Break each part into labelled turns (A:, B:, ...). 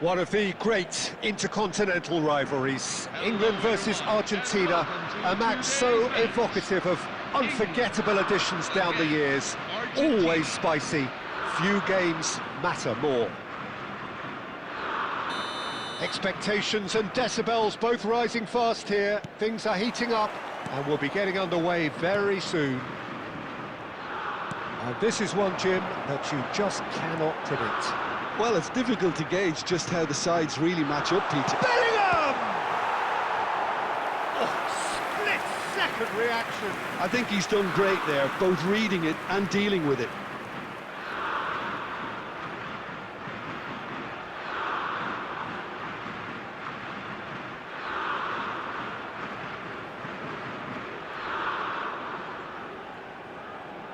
A: One of the great intercontinental rivalries, England versus Argentina, a match so evocative of unforgettable additions down the years, always spicy, few games matter more. Expectations and decibels both rising fast here, things are heating up and we'll be getting underway very soon. And this is one, Jim, that you just cannot predict.
B: Well, it's difficult to gauge just how the sides really match up, Peter.
A: Bellingham! Oh, split-second reaction.
B: I think he's done great there, both reading it and dealing with it.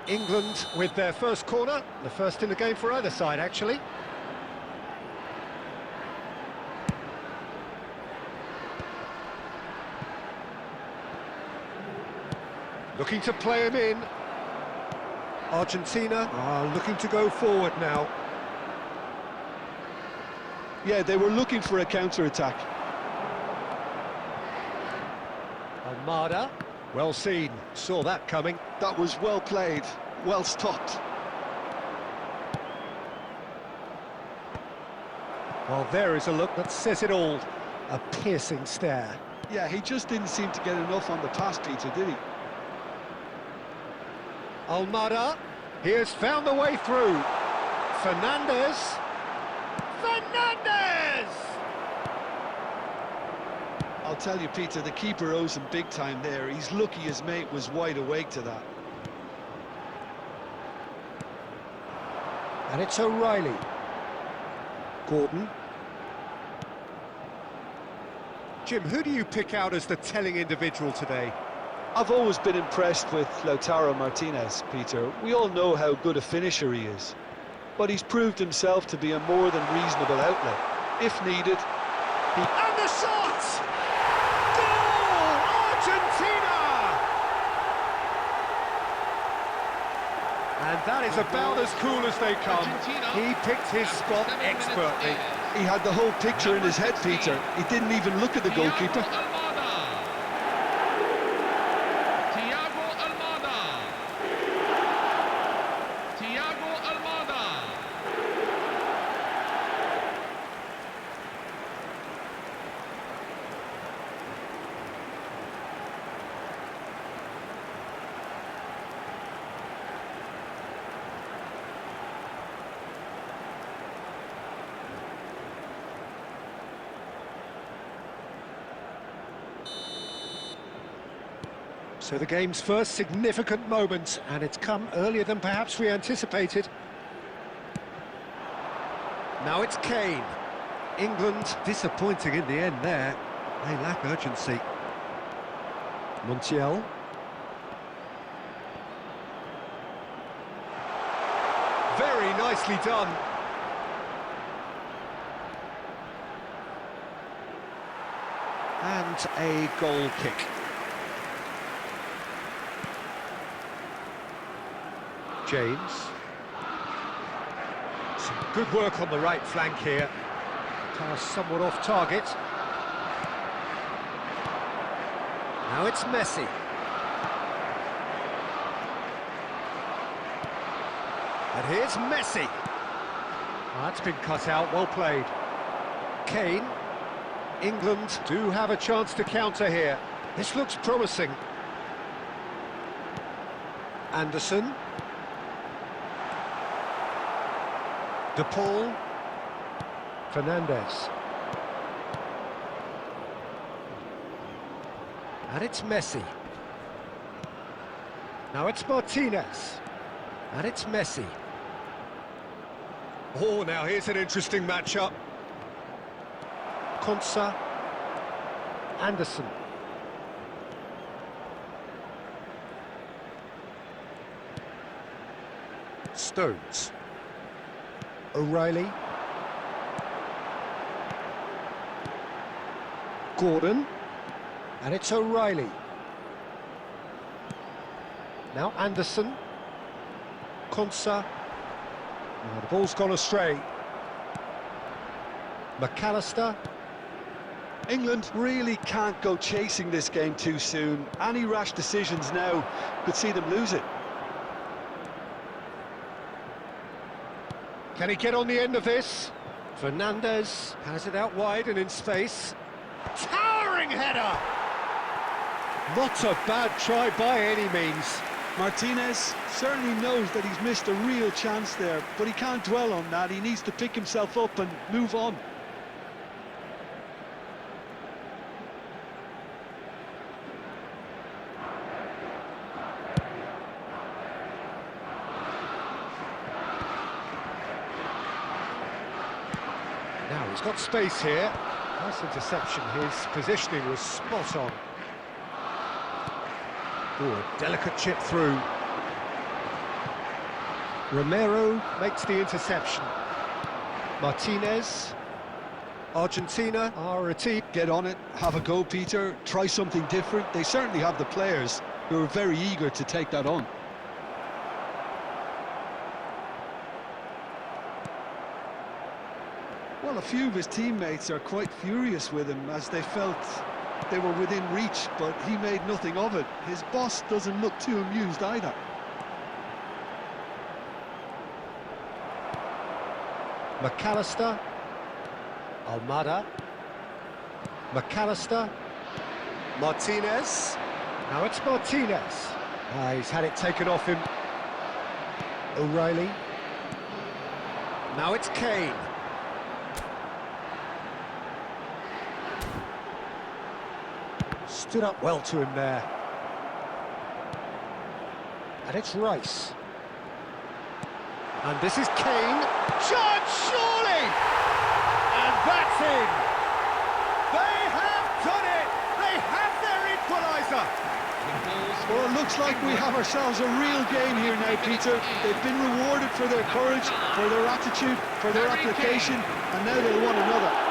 A: England with their first corner, the first in the game for either side, actually. Looking to play him in. Argentina are looking to go forward now.
B: Yeah, they were looking for a counter-attack.
A: Almada, well seen, saw that coming.
B: That was well played, well stopped.
A: Well, there is a look that says it all. A piercing stare.
B: Yeah, he just didn't seem to get enough on the pass, Peter, did he?
A: Almada, he has found the way through. Fernandez. Fernandez!
B: I'll tell you, Peter, the keeper owes him big time there. He's lucky his mate was wide awake to that.
A: And it's O'Reilly. Gordon. Jim, who do you pick out as the telling individual today?
B: I've always been impressed with Lautaro Martinez, Peter. We all know how good a finisher he is. But he's proved himself to be a more than reasonable outlet. If needed, he...
A: And the shot! Goal! Argentina! And that is about as cool as they come. He picked his spot expertly.
B: He had the whole picture in his head, Peter. He didn't even look at the goalkeeper.
A: So the game's first significant moment, and it's come earlier than perhaps we anticipated. Now it's Kane. England disappointing in the end there. They lack urgency. Montiel. Very nicely done. And a goal kick. James. Some good work on the right flank here. Pass somewhat off target. Now it's Messi. And here's Messi. Oh, that's been cut out, well played. Kane. England do have a chance to counter here. This looks promising. Anderson. De Paul. Fernandez. And it's Messi. Now it's Martinez. And it's Messi. Oh, now here's an interesting matchup. Konsa. Anderson. Stones. O'Reilly. Gordon. And it's O'Reilly. Now Anderson. Konsa. Now the ball's gone astray. McAllister.
B: England really can't go chasing this game too soon. Any rash decisions now could see them lose it.
A: Can he get on the end of this? Fernandez has it out wide and in space. Towering header! Not a bad try by any means.
B: Martinez certainly knows that he's missed a real chance there, but he can't dwell on that. He needs to pick himself up and move on.
A: Now he's got space here. Nice interception. His positioning was spot on. Ooh, a delicate chip through. Romero makes the interception. Martinez. Argentina are a team.
B: Get on it, have a go, Peter. Try something different. They certainly have the players who are very eager to take that on. Well, a few of his teammates are quite furious with him as they felt they were within reach, but he made nothing of it. His boss doesn't look too amused either.
A: McAllister. Almada. McAllister. Martinez. Now it's Martinez. He's had it taken off him. O'Reilly. Now it's Kane. Stood up well to him there. And it's Rice. And this is Kane. Chance, surely! And that's in! They have done it! They have their equaliser!
B: Well, it looks like we have ourselves a real game here now, Peter. They've been rewarded for their courage, for their attitude, for their application, and now they'll want another.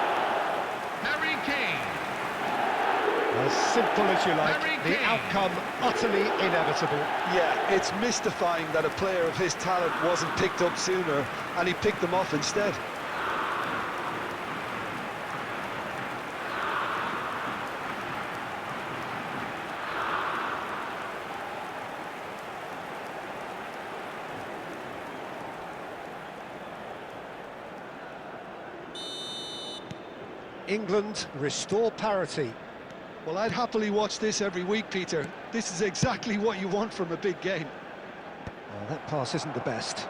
A: As simple as you like, the outcome utterly inevitable.
B: Yeah, it's mystifying that a player of his talent wasn't picked up sooner, and he picked them off instead.
A: England restore parity.
B: Well, I'd happily watch this every week, Peter. This is exactly what you want from a big game.
A: Well, that pass isn't the best.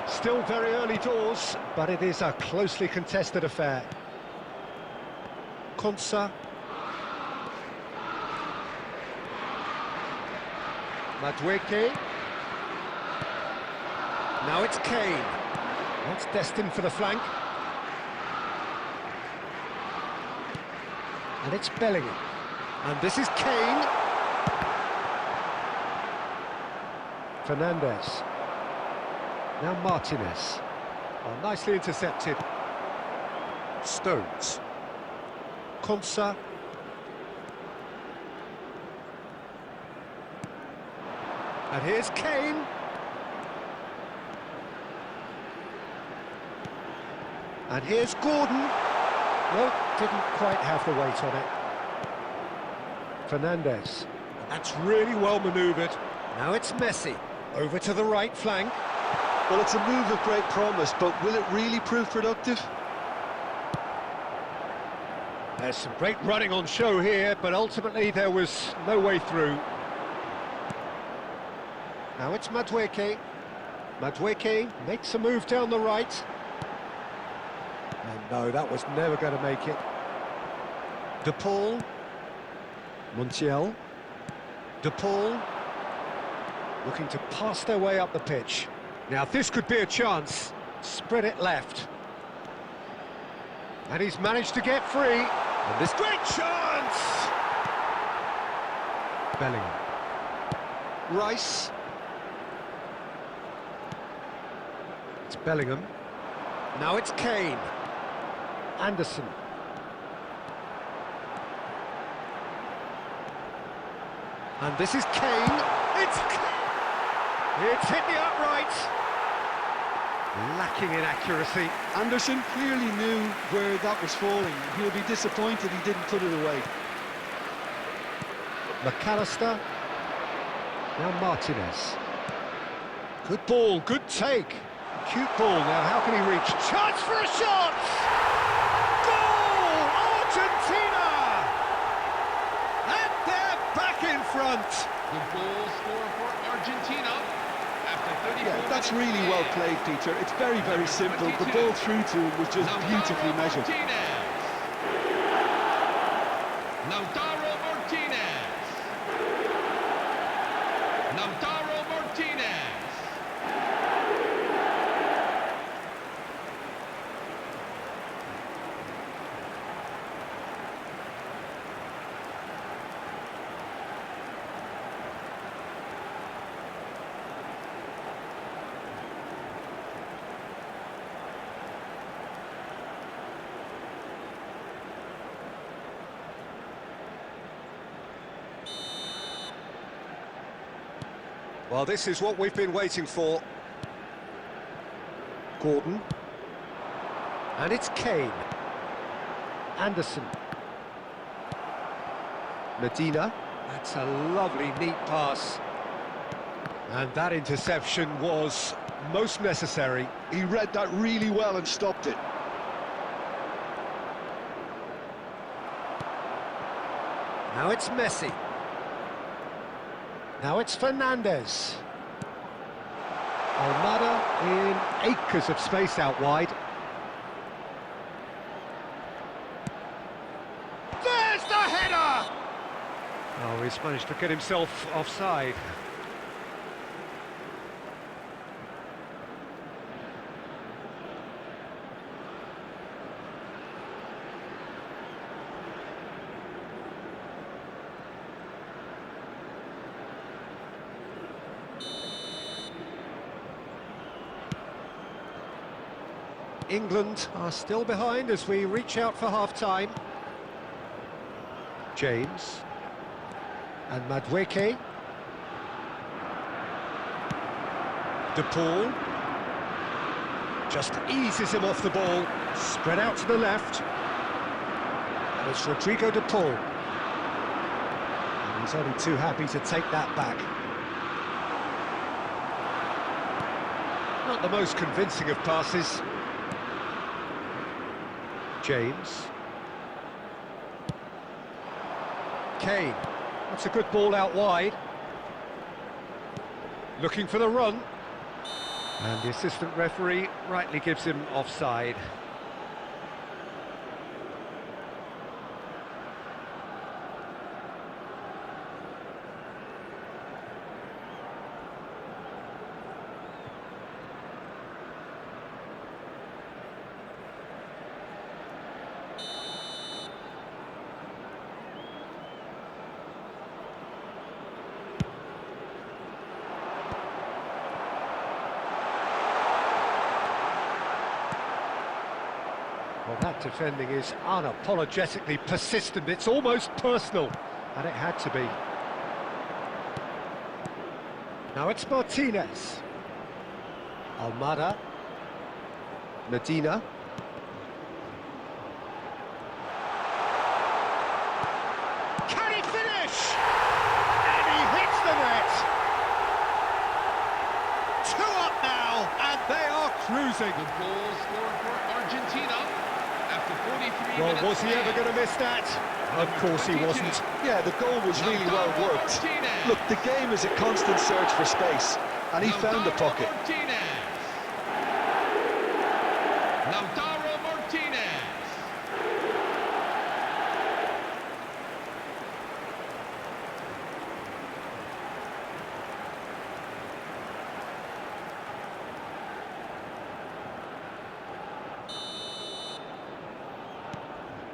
A: Still very early doors, but it is a closely contested affair. Konsa. Madueke. Now it's Kane. That's destined for the flank. And it's Bellingham. And this is Kane. Fernandez. Now Martinez. Oh, nicely intercepted. Stones. Konsa. And here's Kane. And here's Gordon. No, didn't quite have the weight on it. Fernandez. And that's really well manoeuvred. Now it's Messi. Over to the right flank.
B: Well, it's a move of great promise, but will it really prove productive?
A: There's some great running on show here, but ultimately there was no way through. Now it's Madueke. Madueke makes a move down the right. And no, that was never going to make it. De Paul. Montiel. De Paul. Looking to pass their way up the pitch. Now this could be a chance. Spread it left. And he's managed to get free. And this great chance! Bellingham. Rice. It's Bellingham. Now it's Kane. Anderson. And this is Kane. It's hit the upright. Lacking in accuracy.
B: Anderson clearly knew where that was falling. He'll be disappointed he didn't put it away.
A: McAllister. Now Martinez. Good ball, good take. Cute ball, now how can he reach? Chance for a shot! Goal! Argentina! And they're back in front.
C: The goal score for Argentina after 34
B: Yeah, that's
C: minutes
B: really
C: of
B: well
C: play.
B: played, Peter. It's very, very simple. The ball through to him was just beautifully measured.
C: Lautaro Martinez. Lautaro Martinez.
A: Well, this is what we've been waiting for. Gordon. And it's Kane. Anderson. Medina. That's a lovely, neat pass. And that interception was most necessary.
B: He read that really well and stopped it.
A: Now it's Messi. Now it's Fernandez. Almada in acres of space out wide. There's the header! Oh, he's managed to get himself offside. England are still behind as we reach out for half-time. James. And Madueke. De Paul. Just eases him off the ball. Spread out to the left. And it's Rodrigo De Paul. And he's only too happy to take that back. Not the most convincing of passes. James. Kane. That's a good ball out wide. Looking for the run. And the assistant referee rightly gives him offside. Well, that defending is unapologetically persistent. It's almost personal, and it had to be. Now it's Martinez. Almada. Medina. Can he finish? And he hits the net. 2 up now, and they are cruising.
C: The goal scored for Argentina after 43
A: Well,
C: minutes.
A: was he ever going to miss that? Of course he wasn't.
B: Yeah, the goal was really well worked. Look, the game is a constant search for space, and he found the pocket.
C: Lautaro Martinez.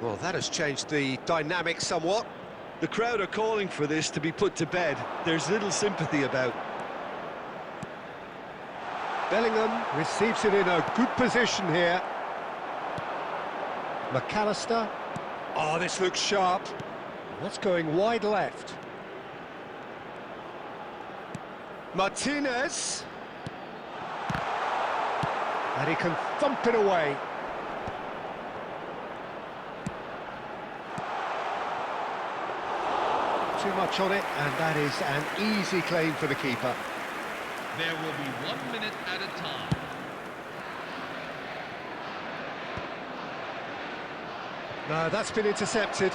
A: Well, that has changed the dynamic somewhat.
B: The crowd are calling for this to be put to bed. There's little sympathy about.
A: Bellingham receives it in a good position here. McAllister. Oh, this looks sharp. That's going wide left. Martinez. And he can thump it away. Too much on it, and that is an easy claim for the keeper.
C: There will be 1 minute at a time.
A: No, that's been intercepted.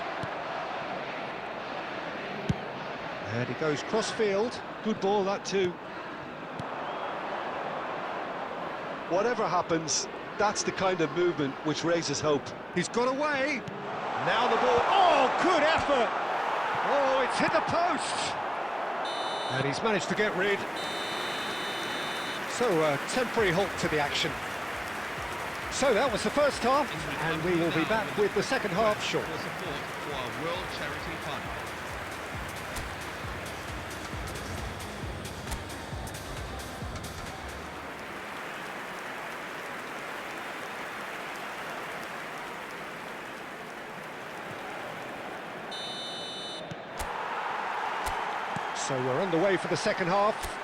A: And he goes cross-field.
B: Good ball, that too. Whatever happens, that's the kind of movement which raises hope.
A: He's got away. Now the ball. Oh, good effort. Oh, it's hit the post. And he's managed to get rid. So, a temporary halt to the action. So that was the first half, and we will be back with the second half shortly.
C: For support for our World Charity Fund.
A: So we're underway for the second half.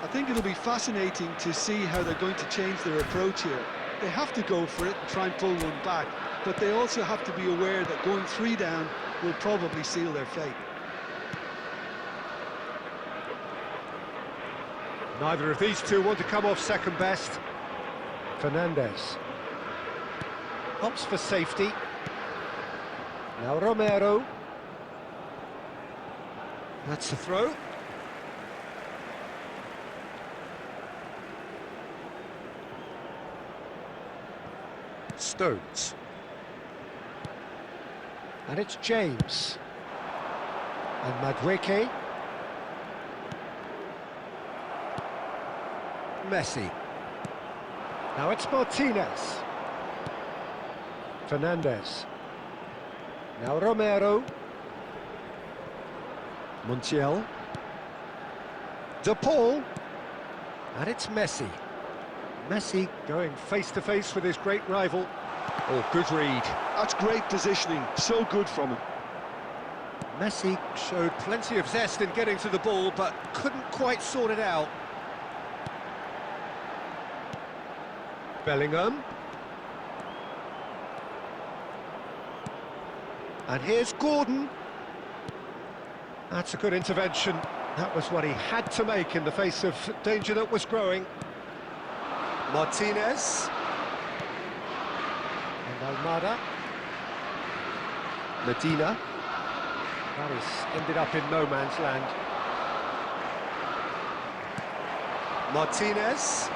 B: I think it'll be fascinating to see how they're going to change their approach here. They have to go for it and try and pull one back, but they also have to be aware that going 3 down will probably seal their fate.
A: Neither of these two want to come off second best. Fernandez opts for safety. Now Romero. That's the throw. Stones. And it's James. And Madueke. Messi. Now it's Martinez. Fernandez. Now Romero. Montiel. De Paul. And it's Messi. Messi going face-to-face with his great rival. Oh, good read.
B: That's great positioning, so good from him.
A: Messi showed plenty of zest in getting to the ball, but couldn't quite sort it out. Bellingham. And here's Gordon. That's a good intervention. That was what he had to make in the face of danger that was growing. Martinez. And Almada. Medina. That has ended up in no man's land. Martinez.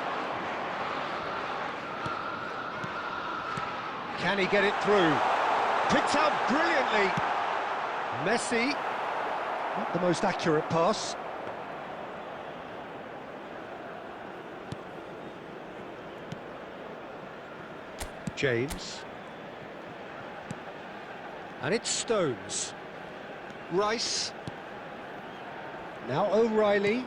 A: Can he get it through? Picked out brilliantly. Messi. Not the most accurate pass. James. And it's Stones. Rice. Now O'Reilly.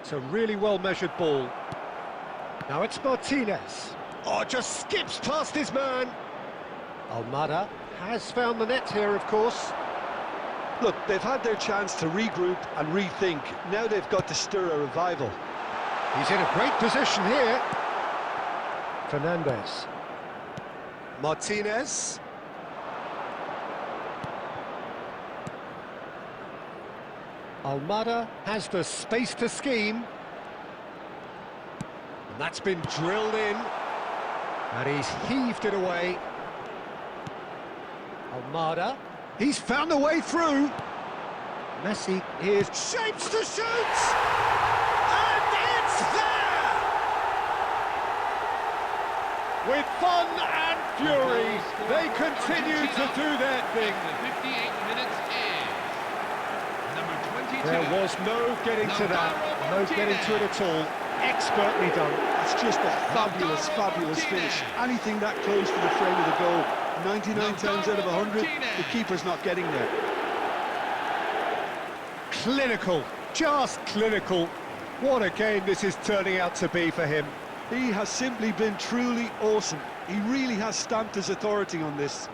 A: It's a really well-measured ball. Now it's Martinez. Oh, just skips past his man. Almada has found the net here, of course.
B: Look, they've had their chance to regroup and rethink. Now they've got to stir a revival.
A: He's in a great position here. Fernandez. Martinez. Almada has the space to scheme. And that's been drilled in. And he's heaved it away. Almada. He's found a way through. Messi is shapes to shoot. And it's there! With fun and fury, they continue to do their thing.
C: The 58 minutes is number 22.
A: There was no getting to that, no getting to it at all. Expertly done.
B: It's just a fabulous, fabulous finish. Anything that close to the frame of the goal, 99 times out of 100, the keeper's not getting there.
A: Clinical, just clinical. What a game this is turning out to be for him.
B: He has simply been truly awesome. He really has stamped his authority on this.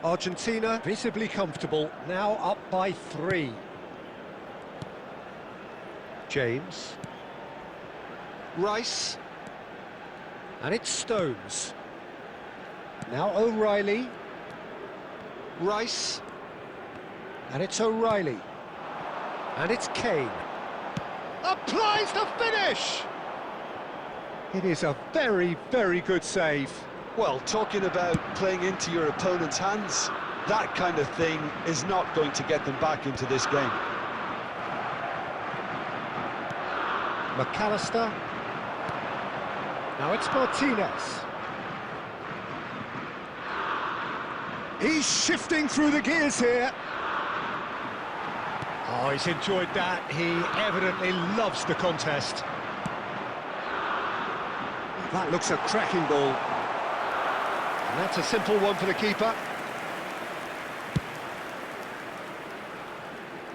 A: Argentina visibly comfortable, now up by 3. James. Rice. And it's Stones. Now O'Reilly. Rice. And it's O'Reilly. And it's Kane. Applies the finish! It is a very, very good save.
B: Well, talking about playing into your opponent's hands, that kind of thing is not going to get them back into this game.
A: McAllister. Now it's Martinez. He's shifting through the gears here. Oh, he's enjoyed that. He evidently loves the contest. That looks a cracking ball. And that's a simple one for the keeper.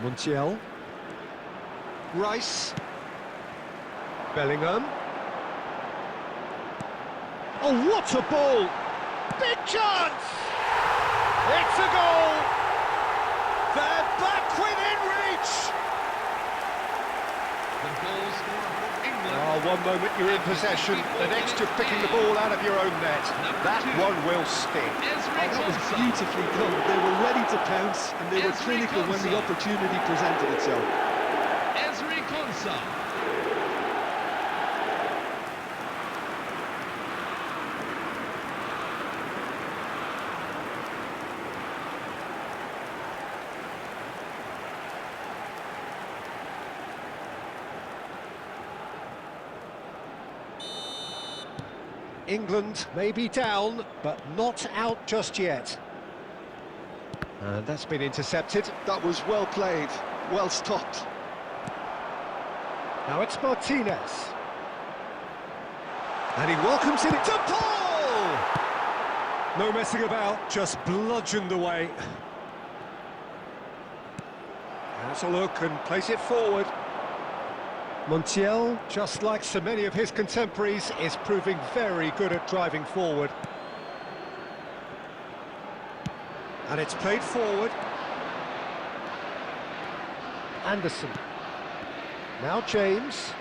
A: Montiel. Rice. Bellingham. Oh, what a ball! Big chance! It's a goal! They're back within reach!
C: The goal scorer for England.
A: Oh, one moment you're in possession, the next you're picking the ball out of your own net. That one will sting.
B: That was beautifully done. They were ready to pounce, and they were clinical when the opportunity presented itself.
C: Ezri Konsa.
A: England may be down, but not out just yet. And that's been intercepted.
B: That was well played, well stopped.
A: Now it's Martinez. And he welcomes it to Paul! No messing about, just bludgeoned away. Has a look and plays it forward. Montiel, just like so many of his contemporaries, is proving very good at driving forward. And it's played forward. Anderson. Now James.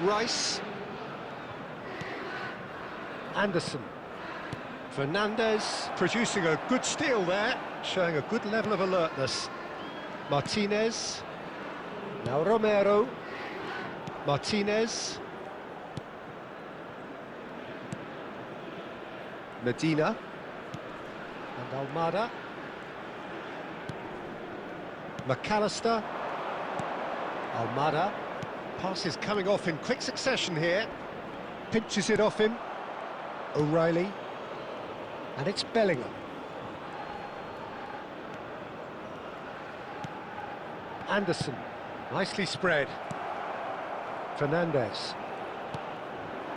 A: Rice. Anderson. Fernandez producing a good steal there, showing a good level of alertness. Martinez. Now Romero. Martinez. Medina. And Almada. McAllister. Almada. Pass is coming off in quick succession here. Pinches it off him. O'Reilly. And it's Bellingham. Anderson. Nicely spread. Fernandez.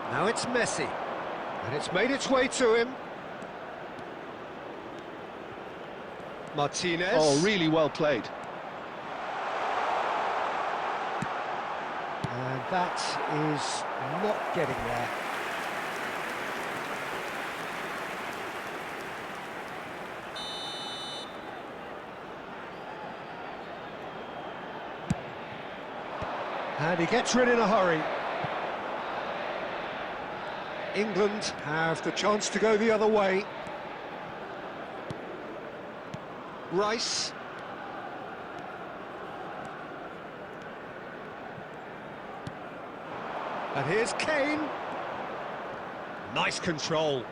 A: Now it's Messi. And it's made its way to him. Martinez.
B: Oh, really well played.
A: And that is not getting there. And he gets rid in a hurry. England have the chance to go the other way. Rice. And here's Kane. Nice control.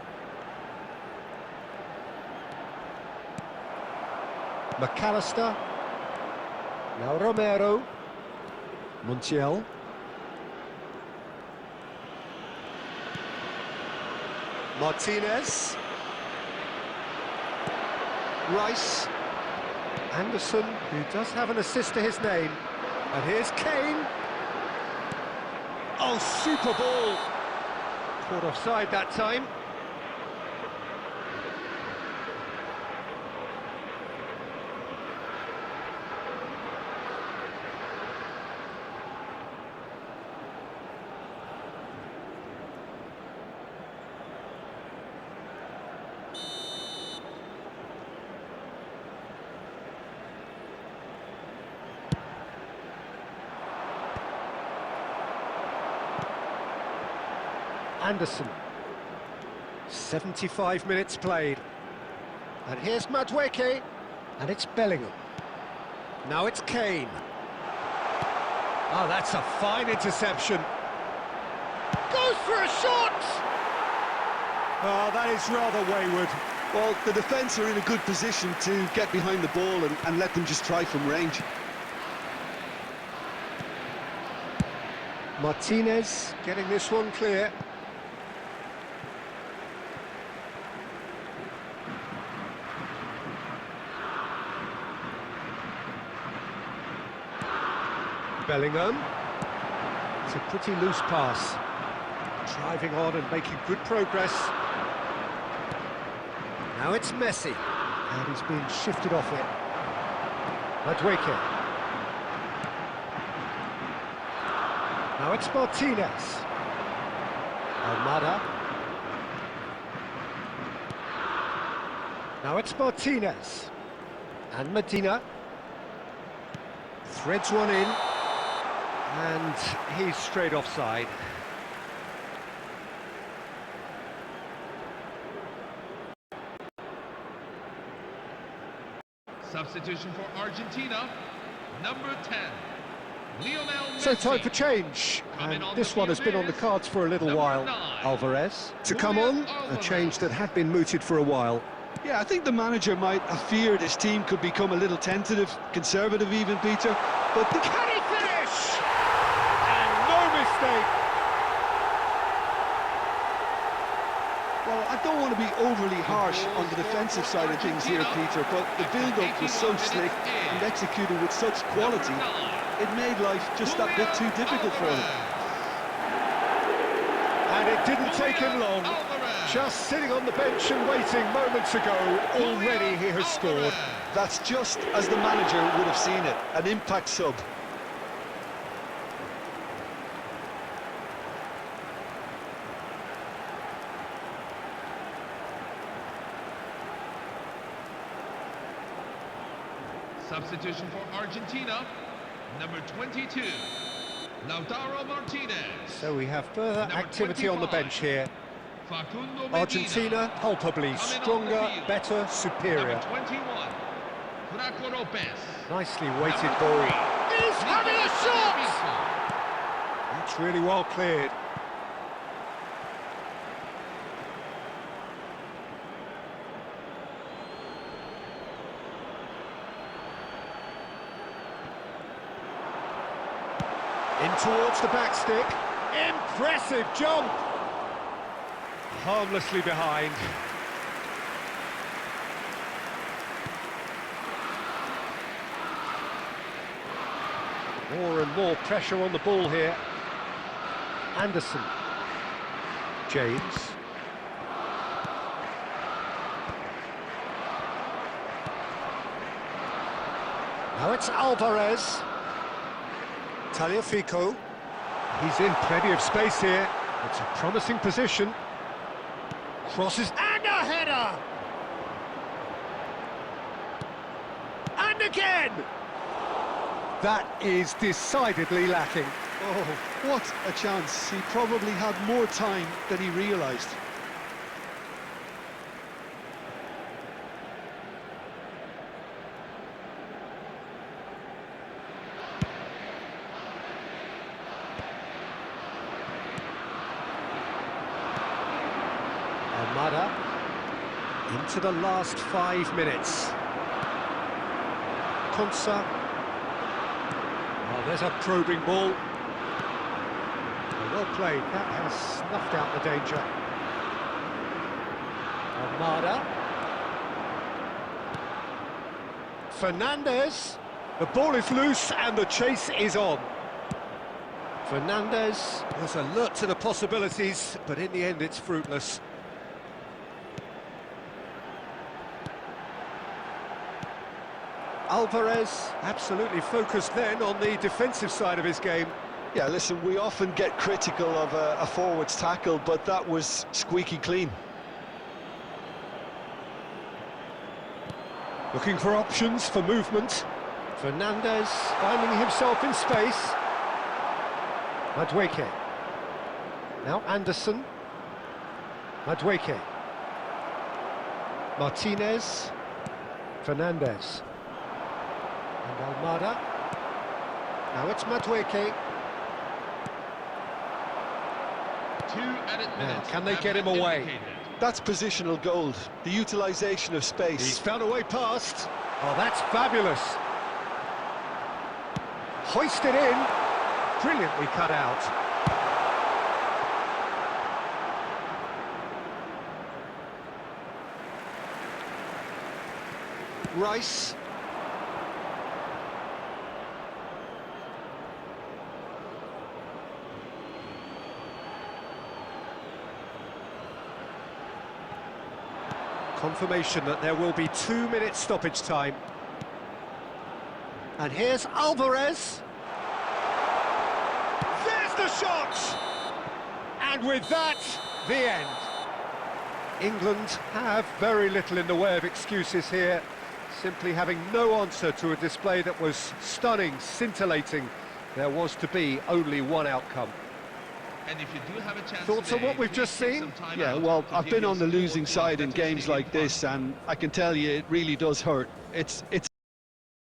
A: McAllister. Now Romero. Montiel. Martinez. Rice. Anderson, who does have an assist to his name. And here's Kane. Oh, super ball. Caught offside that time. Anderson. 75 minutes played. And here's Madueke. And it's Bellingham. Now it's Kane. Oh, that's a fine interception. Goes for a shot! Oh, that is rather wayward.
B: Well, the defence are in a good position to get behind the ball and let them just try from range.
A: Martinez getting this one clear. Bellingham. It's a pretty loose pass. Driving on and making good progress. Now it's Messi. And he's being shifted off it. Madueke. Now it's Martinez. Almada. Now it's Martinez. And Medina. Threads one in. And he's straight offside.
C: Substitution for Argentina, number 10, Lionel Messi.
A: So time for change, and this one has been on the cards for a little while. Alvarez to come on, a change that had been mooted for a while.
B: Yeah, I think the manager might have feared his team could become a little tentative, conservative even, Peter. But
A: can he finish? And no mistake.
B: Well, I don't want to be overly harsh on the defensive side of things here, Peter, but the build-up was so slick and executed with such quality, it made life just that bit too difficult for him.
A: And it didn't take him long. Just sitting on the bench and waiting moments ago, already he has scored.
B: That's just as the manager would have seen it, an impact sub.
C: Substitution for Argentina, number 22, Lautaro Martinez.
A: So we have further
C: Number
A: activity on the
C: 25,
A: bench here.
C: Facundo Medina.
A: Argentina, palpably stronger, better, superior.
C: Number 21, Franco Lopez.
A: Nicely weighted
C: Number
A: ball.
C: 3,
A: He's having a
C: Nicolas
A: shot!
C: Tagliafico.
A: That's really well cleared. In towards the back stick. Impressive jump! Harmlessly behind. More and more pressure on the ball here. Anderson. James. Now it's Alvarez. Tagliafico. He's in plenty of space here. It's a promising position. Crosses and a header! And again! That is decidedly lacking.
B: Oh, what a chance. He probably had more time than he realised.
A: Almada into the last 5 minutes. Konsa. Oh, there's a probing ball. Well played. That has snuffed out the danger. Almada. Fernandez. The ball is loose and the chase is on. Fernandez was alert to the possibilities, but in the end it's fruitless. Alvarez absolutely focused then on the defensive side of his game.
B: Yeah, listen, we often get critical of a forward's tackle, but that was squeaky clean.
A: Looking for options for movement. Fernandez finding himself in space. Madueke. Now Anderson. Madueke. Martinez. Fernandez. And Almada. Now it's Madueke.
C: 2 added minutes.
A: Can they
C: have
A: get him
C: been
A: away?
C: indicated.
B: That's positional gold, the utilisation of
A: He's
B: space.
A: found a way past. Oh, that's fabulous. Hoisted in. Brilliantly cut out. Rice. Confirmation that there will be 2 minutes stoppage time. And here's Alvarez. There's the shot! And with that, the end. England have very little in the way of excuses here, simply having no answer to a display that was stunning, scintillating. There was to be only one outcome.
C: And if you do have a chance
A: Thoughts on
C: today,
A: what we've
C: please
A: just
C: take
A: seen?
C: some time
B: Yeah,
C: out
B: well,
C: to
B: I've
C: give
B: been
C: your
B: on the
C: support
B: losing
C: to
B: side in
C: better
B: games
C: stadium
B: like this,
C: fun.
B: and I can tell you it really does hurt. It's